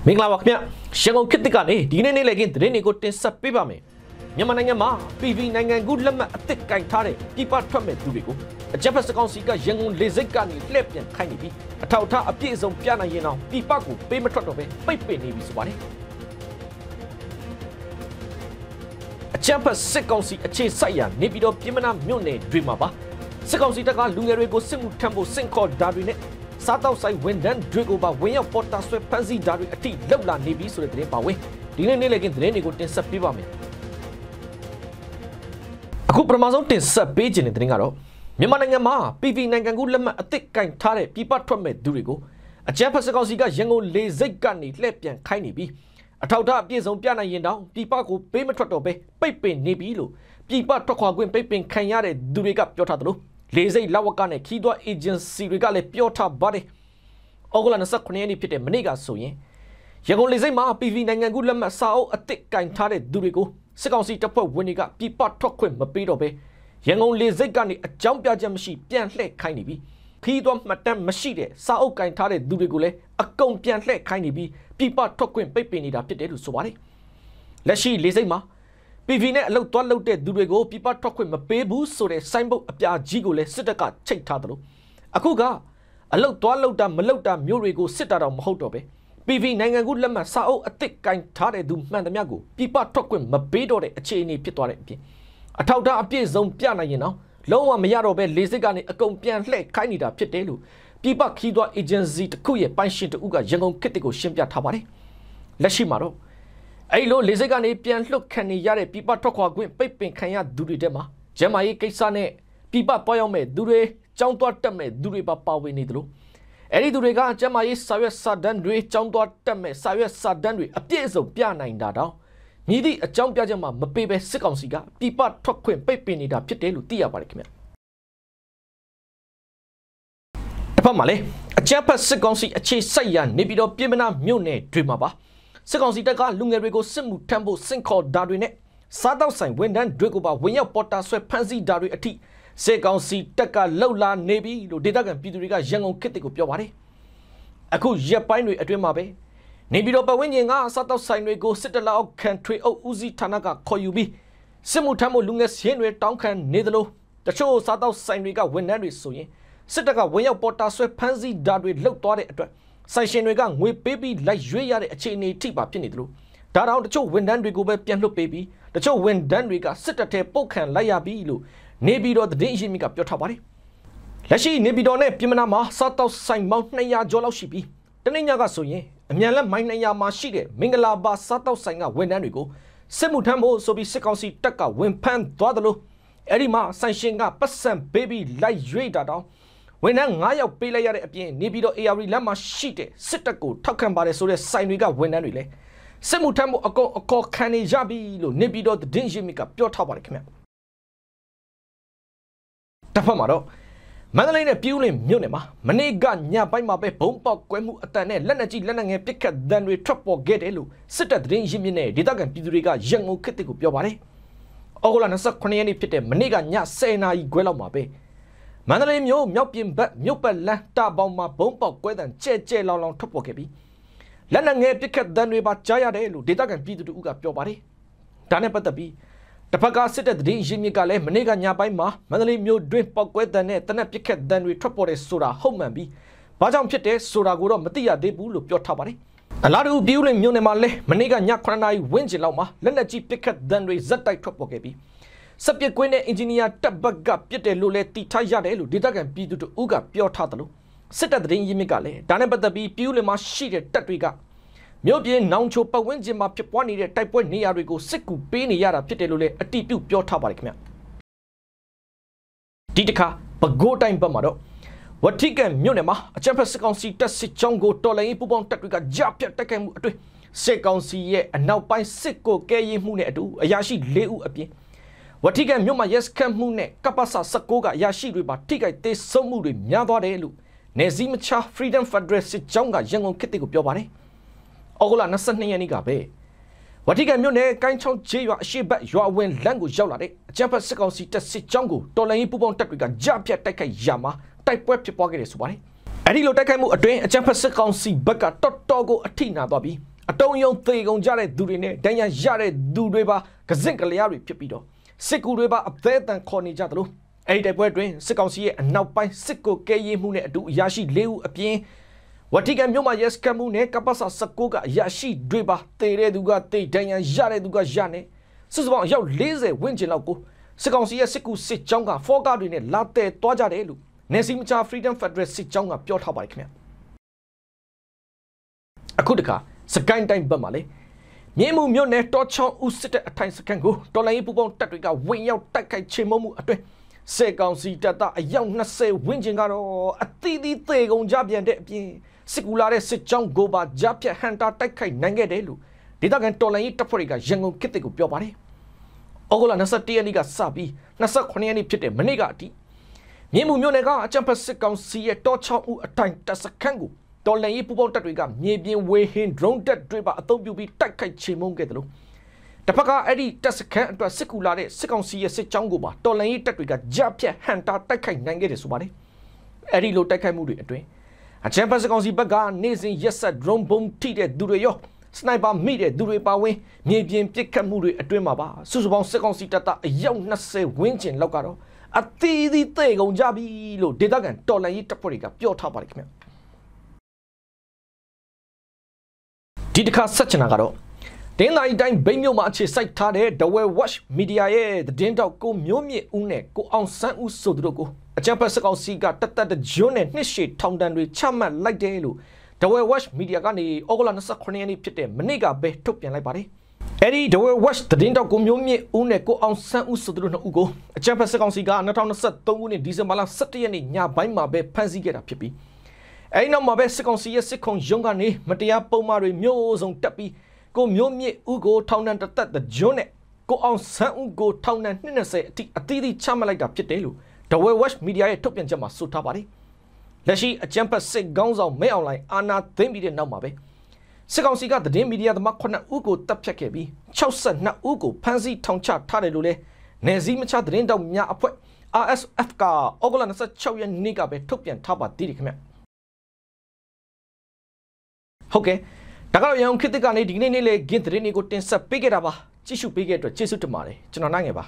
မင်္ဂလာပါခင်ဗျရှန်ကုန်ခေတ်တစ်ကနေဒီနေ့နေ့လည်းကင်းသတင်းတွေကိုတင်ဆက်ပေးပါမယ်မြန်မာနိုင်ငံမှာ PV နိုင်ငံကူးလက်မှတ်အသစ်ကင်ထားတဲ့ပြည်ပထွက်မဲ့သူတွေကိုအကြမ်းဖက်စကောင်စီကရန်ကုန်လေဆိပ်ကနေလှည့်ပြန်ခိုင်းနေပြီးအထောက်အထားအပြည့်အစုံပြနိုင်ရင်တော့ပြည်ပကိုပေးမထွက်တော့ပဲပိတ်ပင်နေပြီဆိုပါတယ်အကြမ်းဖက်စစ်ကောင်စီအခြေစိုက်ရာနေပြည်တော်ပြည်မနာမြို့နယ်တွေမှာပါစစ်ကောင်စီတပ်ကလူငယ်တွေကိုစစ်မှုထမ်းဖို့စင့်ခေါ်ဓာတ်တွေနဲ့စားတောက်ဆိုင်ဝန်ထမ်းတွေကိုပါဝင်ရောက်ပေါ်တာဆွဲဖမ်းဆီးဓာတ်တွေအထိလောက်လာနေပြီဆိုတဲ့သတင်းပါဝင်ဒီနေ့နေ့လည်းကင်းသတင်းတွေကိုတင်ဆက်ပေးပါမယ်အခုပထမဆုံးတင်ဆက်ပေးခြင်းတဲ့သတင်းကတော့မြန်မာနိုင်ငံမှာ PV နိုင်ငံကူးလက်မှတ်အသစ်ကင်ထားတဲ့ပြည်ပထွက်မဲ့သူတွေကိုအကြမ်းဖက်စစ်ကောင်စီကရန်ကုန်လေဆိပ်ကနေလှည့်ပြန်ခိုင်းနေပြီးအထောက်အထားအပြည့်စုံပြနိုင်ရင်တောင်ပြည်ပကိုပေးမထွက်တော့ပဲပိတ်ပင်နေပြီလို့ပြည်ပထွက်ခွာခွင့်ပိတ်ပင်ခံရတဲ့သူတွေကပြောထားတယ်လို့လေဆိပ်လက်ဝက်ကနေခီးသွွားအေဂျင်စီတွေကလည်းပြောထားပါတယ်။ဩဂုတ်လ29ရက်နေ့ဖြစ်တဲ့မနေ့ကဆိုရင်ရန်ကုန်လေဆိပ်မှာ PV နိုင်ငံကူးလက်မှတ်စာအုပ်အသစ်ကင်ထားတဲ့သူတွေကိုစစ်ကောင်စီတပ်ဖွဲ့ဝင်တွေကပြည်ပထွက်ခွင့်မပေးတော့ပဲရန်ကုန်လေဆိပ်ကနေအကြောင်းပြချက်မရှိပြန်လှည့်ခိုင်းနေပြီးခီးသွွားမှတ်တမ်းမရှိတဲ့စာအုပ်ကင်ထားတဲ့သူတွေကိုလည်းအကုန်ပြန်လှည့်ခိုင်းနေပြီးပြည်ပထွက်ခွင့်ပိတ်ပင်နေတာဖြစ်တယ်လို့ဆိုပါတယ်။လက်ရှိလေဆိပ်မှာPV နဲ့အလုတ်သွားလုတ်တဲ့သူတွေကိုပြပထွက်ခွင့်မပေးဘူးဆိုတဲ့စိုင်းဘုတ်အပြာကြီးကိုလည်းစစ်တပ်ကချိတ်ထားတယ်လို့အခုကအလုတ်သွားလုတ်တာမလုတ်တာမျိုးတွေကိုစစ်တာတော့မဟုတ်တော့ပဲ PV နိုင်ငံကူးလက်မှတ်စာအုပ်အသစ်ကင်ထားတဲ့သူမှန်သမျှကိုပြပထွက်ခွင့်မပေးတော့တဲ့အခြေအနေဖြစ်သွားတဲ့အပြင်အထောက်အထားအပြည့်စုံပြနိုင်ရင်တော့လုံးဝမရတော့ပဲလေဆိပ်ကနေအကုန်ပြန်လှည့်ခိုင်းနေတာဖြစ်တယ်လို့ပြပခီးသွွားအေဂျင်စီတစ်ခုရဲ့ပိုင်ရှင်တဦးကရန်ကုန်ခေတ်ကိုရှင်းပြထားပါတယ်လက်ရှိမှာတော့အဲ့လိုလေဆိပ်ကနေပြန်လှုပ်ခံနေရတဲ့ပြည်ပထွက်ခွာခွင့်ပိတ်ပင်ခံရသူတွေတဲမှာဂျမားရေးကိစ္စနဲ့ပြည်ပပွားရောက်မဲ့သူတွေចောင်းသွားတက်မဲ့သူတွေပါဝင်နေတယ်လို့အဲ့ဒီသူတွေကဂျမားရေးစာရွက်စာတမ်းတွေចောင်းသွားတက်မဲ့စာရွက်စာတမ်းတွေအပြည့်အစုံပြနိုင်တာတော့မြည်သည့်အကြောင်းပြချက်မှမပေးပဲစစ်ကောင်စီကပြည်ပထွက်ခွင့်ပိတ်ပင်နေတာဖြစ်တယ်လို့သိရပါတယ်ခင်ဗျတစ်ဖက်မှာလေအကြမ်းဖက်စစ်ကောင်စီအခြေစိုက်ရာနေပြည်တော်ပြည်မနာမြို့နယ်တွေမှာပါစစ်ကောင်စီတပ်ကလူငယ်တွေကိုစစ်မှုထမ်းဖို့စင့်ခေါ်ဓာတ်တွေနဲ့စားတောက်ဆိုင်ဝန်ထမ်းတွေကိုပါဝင်ရောက်ပေါ်တာဆွဲဖမ်းဆီးဓာတ်တွေအထိစစ်ကောင်စီတပ်ကလှုပ်လာနေပြီလို့ဒေသခံပြည်သူတွေကရန်ကုန်ခေတ်ကိုပြောပါတယ်အခုရက်ပိုင်းတွေအတွင်းမှာပဲနေပြည်တော်ပတ်ဝန်းကျင်ကစားတောက်ဆိုင်တွေကိုစစ်တပ်လက်အောက်ခံထွေအုပ်ဦးစီးဌာနကခေါ်ယူပြီးစစ်မှုထမ်းဖို့လူငယ်စင်းတွေတောင်းခံနေသလိုတချို့စားတောက်ဆိုင်တွေကဝန်ထမ်းတွေဆိုရင်စစ်တပ်ကဝင်ရောက်ပေါ်တာဆွဲဖမ်းဆီးဓာတ်တွေလှုပ်သွားတဲ့အတွက်ဆိုင်ရှင်တွေကငွေပေးပြီးလိုက်ရွေးရတဲ့အခြေအနေထိပါဖြစ်နေတယ်လို့ဒါတောင်တချို့ဝန်ထမ်းတွေကိုပဲပြန်လွှတ်ပေးပြီးတချို့ဝန်ထမ်းတွေကစစ်တပ်ထဲပုတ်ခံလိုက်ရပြီလို့နေပြည်တော်သတင်းရင်းမြစ်ကပြောထားပါတယ်လက်ရှိနေပြည်တော်နဲ့ပြည်မနာမှာစားတောက်ဆိုင်ပေါင်း200ကျော်လောက်ရှိပြီးတနေ့ညကဆိုရင်အမြန်လက်မိုင်း200မှာရှိတဲ့မင်္ဂလာပါစားတောက်ဆိုင်ကဝန်ထမ်းတွေကိုစစ်မှုထမ်းဖို့ဆိုပြီးစစ်ကောင်စီတပ်ကဝန်ဖမ်းသွားတယ်လို့အဲ့ဒီမှာဆိုင်ရှင်ကပတ်စံပေးပြီးလိုက်ရွေးတာတောင်ဝန်ထမ်း9ယောက်ပေးလိုက်ရတဲ့အပြင်နေပြည်တော် AR လမ်းမှာရှိတဲ့စစ်တပ်ကိုထောက်ခံပါတယ်ဆိုတဲ့ဆိုင်တွေကဝန်ထမ်းတွေလည်းစစ်မှုထမ်းမှုအကောခံနေရပြီလို့နေပြည်တော်သတင်းရင်းမြစ်ကပြောထားပါတယ်ခင်ဗျတစ်ဖက်မှာတော့မန္တလေးနဲ့ပြည်ဦးလွင်မြို့နယ်မှာမနေ့ကညပိုင်းမှာပဲဘုံပေါက်ကွဲမှုအတန်နဲ့လက်နက်ကြီးလက်နက်ငယ်ပစ်ခတ်ဒဏ်တွေထွက်ပေါ်ခဲ့တယ်လို့စစ်တပ်သတင်းရင်းမြစ်နဲ့ဒေသခံပြည်သူတွေကရန်ကုန်ခေတ်ကိုပြောပါတယ်ဩဂုတ်လ29ရက်နေ့ဖြစ်တဲ့မနေ့ကည10:00 နာရီခွဲလောက်မှာပဲမန္တလေးမြို့မြောက်ပြင်ဘက်မြို့ပတ်လမ်းတာပေါင်မှာဘုံပေါက်ကွဲတဲ့ကျဲလောင်ထွက်ပေါ်ခဲ့ပြီးလက်နက်ငယ်ပစ်ခတ်ဒဏ်တွေပါကြားရတယ်လို့ဒေသခံပြည်သူတို့ကပြောပါတယ်။ဒါနဲ့ပတ်သက်ပြီးတစ်ဖက်ကစစ်တပ်သတင်းရင်းမြစ်ကလည်းမနေ့ကညပိုင်းမှာမန္တလေးမြို့တွင်းပေါက်ကွဲတဲ့နဲ့တနက်ပစ်ခတ်ဒဏ်တွေထွက်ပေါ်တဲ့ဆိုတာဟုတ်မှန်ပြီးဘာကြောင့်ဖြစ်တဲ့ဆိုတာကိုတော့မသိရသေးဘူးလို့ပြောထားပါတယ်။အလားတူပြည်ဦးလွင်မြို့နယ်မှာလည်းမနေ့ကည9:00 နာရီဝန်းကျင်လောက်မှာလက်နက်ကြီးပစ်ခတ်ဒဏ်တွေဇက်တိုက်ထွက်ပေါ်ခဲ့ပြီးစပစ်ကွင်းနဲ့အင်ဂျင်နီယာတပ်ဘက်ကပြစ်တယ်လို့လည်းတီထားရတယ်လို့ဒေသခံပြည်သူတို့ကပြောထားတယ်လို့စစ်တပ်သတင်းရင်းမြစ်ကလည်းဒါနဲ့ပတ်သက်ပြီးပြည်ဦးလွင်မှာရှိတဲ့တပ်တွေကမြို့ပြည်နောင်ချိုပတ်ဝန်းကျင်မှာဖြစ်ပွားနေတဲ့တိုက်ပွဲနေရာတွေကိုစစ်ကူပေးနေရတာဖြစ်တယ်လို့လည်းအတိပြုပြောထားပါတယ်ခင်ဗျဒီတစ်ခါပဲခူးတိုင်းဘက်မှာတော့ဝတိကန်မြို့နယ်မှာအကြမ်းဖက်စစ်ကောင်စီတပ်စစ်ကြောင်းကိုတော်လှန်ရေးပူးပေါင်းတပ်တွေကကြားပြတ်တိုက်ခိုက်မှုအတွင်းစစ်ကောင်စီရဲ့အနောက်ပိုင်းစစ်ကိုကဲရေးမှုနဲ့အတူအရာရှိ4ဦးအပြင်ဝတိကန်မြို့မှာရက်စခတ်မှုနဲ့ကပ္ပစ19ကအရာရှိတွေပါထိခိုက်သေးဆုံးမှုတွေများသွားတယ်လို့နေစည်းမချ Freedom Federal စစ်ကြောင်းကရန်ကုန်ခေတ်ကိုပြောပါတယ်။ဩဂုတ်လ22ရက်နေ့ကပဲဝတိကန်မြို့နယ်ကိုင်းချောင်းကျေးရွာအရှိတ်ရွာဝင်လမ်းကိုရောက်လာတဲ့အကြမ်းဖက်စစ်ကောင်စီတပ်စစ်ကြောင်းကိုတော်လှန်ရေးပူးပေါင်းတပ်တွေကကြားဖြတ်တိုက်ခိုက်ရမှာတိုက်ပွဲဖြစ်ပွားခဲ့တယ်ဆိုပါတယ်။အဲဒီလိုတိုက်ခိုက်မှုအတွင်းအကြမ်းဖက်စစ်ကောင်စီဘက်ကတော်တော်ကိုအထိနာသွားပြီး တုံးယုံသေကုန်ကြတဲ့သူတွေနဲ့ဒဏ်ရာရတဲ့သူတွေပါကစင့်ကလျားတွေဖြစ်ပြီးတော့စစ်ကူတွေပါအသေးအတန်ခေါ်နေကြသလိုအဲ့ဒီတိုက်ပွဲတွင်စစ်ကောင်စီရဲ့အနောက်ပိုင်းစစ်ကိုကဲရေးမှုနဲ့အတူအရာရှိ၄ဦးအပြင်ဝတီကန်မြို့မှာရဲစခန်းမှုနဲ့ကပ္ပစာ19ကအရာရှိတွေပါတေတဲ့သူကတေဒဏ်ရာရတဲ့သူကရနဲ့စစ်စပေါင်းအယောက်40ဝန်းကျင်လောက်ကိုစစ်ကောင်စီရဲ့စစ်ကူစစ်ကြောင်းကဖောကားတွေနဲ့လာတဲ့သွားကြတယ်လို့နေစီမချာ Freedom Federal စစ်ကြောင်းကပြောထားပါတယ်ခင်ဗျအခုတခါစကိုင်းတိုင်းဘက်မှာလေမြေမှုမြို့နယ်တော်ချောင်းဦးစစ်တဲ့အထိုင်စခန်းကိုတော်လိုင်းပူပေါင်းတပ်တွေကဝင်ရောက်တိုက်ခိုက်ချေမှုအတွင်းစစ်ကောင်စီတပ်သားအယောက်20ဝန်းကျင်ကတော့အသီးသီးသေကုန်ကြပြန်တဲ့အပြင်စစ်ကူလာတဲ့စစ်ကြောင်းကိုပါကြားဖြတ်ဟန်တာတိုက်ခိုက်နိုင်ခဲ့တယ်လို့ဒေသခံတော်လိုင်းတပ်ဖွဲ့တွေကရန်ကုန်ခေတ်ကိုပြောပါတယ်။ဩဂုတ်လ21ရက်နေ့ကစပြီး28ရက်နေ့ဖြစ်တဲ့မနေ့ကအထိမြေမှုမြို့နယ်ကအကြံဖက်စစ်ကောင်စီရဲ့တော်ချောင်းဦးအထိုင်တပ်စခန်းကိုတော်လိုင်းပူပေါင်းတပ်တွေကမြေပြင်ဝေဟင် drone တပ်တွေပါအသုံးပြုပြီးတိုက်ခိုက်ချေမှုခဲ့တယ်လို့တစ်ဖက်ကအဲ့ဒီတပ်စခန်းအတွက်စစ်ကူလာတဲ့စစ်ကောင်စီရဲ့စစ်ကြောင်းကိုပါတော်လိုင်းတပ်တွေကကြားဖြတ်ဟန်တာတိုက်ခိုက်နိုင်ခဲ့တယ်ဆိုပါတယ်။အဲ့ဒီလိုတိုက်ခိုက်မှုတွေအတွင်းအချမ်းဖက်စကောင်စီဘက်ကနေစဉ်ရက်ဆက် drone ဘုံထိတဲ့သူတွေရောစနိုက်ပါမိတဲ့သူတွေပါဝင်မြေပြင်ပစ်ခတ်မှုတွေအတွင်းမှာပါစုစုပေါင်းစစ်ကောင်စီတပ်သားအယောက်20ဝန်းကျင်လောက်ကတော့အသီးသီးသေကုန်ကြပြီလို့ဒေသခံတော်လှန်ရေးတပ်ဖွဲ့တွေကပြောထားပါတယ်ခင်ဗျဒီတစ်ခါဆက်ချင်တာကတော့တင်းတိုင်းတိုင်းဘိန်းမြို့မှာအခြေစိုက်ထားတဲ့ The Well Watch Media ရဲ့သတင်းတောက်ကိုမျိုးမြင့်ဦးနဲ့ကိုအောင်ဆန်းဦးဆိုသူတို့ကိုအကြံဖက်စကောင်စီကတတ်ဂျွန်းနဲ့နှစ်ရှည်ထောင်ဒဏ်တွေချမှတ်လိုက်တယ်လို့ The Well Watch Media ကနေဩဂုတ်လ29ရက်နေ့ဖြစ်တဲ့မနေ့ကပဲထုတ်ပြန်လိုက်ပါတယ်။အဲဒီ The Well Watch သတင်းတောက်ကိုမျိုးမြင့်ဦးနဲ့ကိုအောင်ဆန်းဦးဆိုသူတို့နှစ်ဦးကိုအကြံဖက်စကောင်စီက2023ခုနှစ်ဒီဇင်ဘာလ17ရက်နေ့ညပိုင်းမှာပဲဖမ်းဆီးခဲ့တာဖြစ်ပြီးအဲဒီနောက်မှာပဲစစ်ကောင်စီရဲ့စစ်ခုံရုံးကနေမတရားပုံမှားတွေမျိုးစုံတက်ပြီးကိုမျိုးမြင့်ဦးကိုထောင်ဒဏ်တသက်ဂျွန်းနဲ့ကိုအောင်ဆန်းဦးကိုထောင်ဒဏ်20အထိအသီးသီးချမှတ်လိုက်တာဖြစ်တယ်လို့ The Well Watch Media ရဲ့ထုတ်ပြန်ချက်မှာဆိုထားပါတယ်။လက်ရှိအကြံဖက်စစ်ကောင်းဆောင်မဲအွန်လိုင်းအာနာသိမ့်ပြီးတဲ့နောက်မှာပဲစစ်ကောင်စီကသတင်းမီဒီယာသမား9ဦးကိုတပ်ဖြတ်ခဲ့ပြီး62ဦးကိုဖမ်းဆီးထောင်ချထားတယ်လို့လည်းနယ်စည်းမခြားသတင်းတောက်များအဖွဲ့ RSF ကဩဂုတ်လ26ရက်နေ့ကပဲထုတ်ပြန်ထားပါသေးတယ်ခင်ဗျ။ဟုတ်ကဲ့ဒါကတော့ရန်ကုန်ခေတ်ကနေဒီနေ့နေ့လေဂင်းသတင်းတွေကိုတင်ဆက်ပေးခဲ့တာပါကြည့်ရှုပေးခဲ့တဲ့အတွက်ကျေးဇူးတင်ပါတယ်ကျွန်တော်နိုင်ငယ်ပါ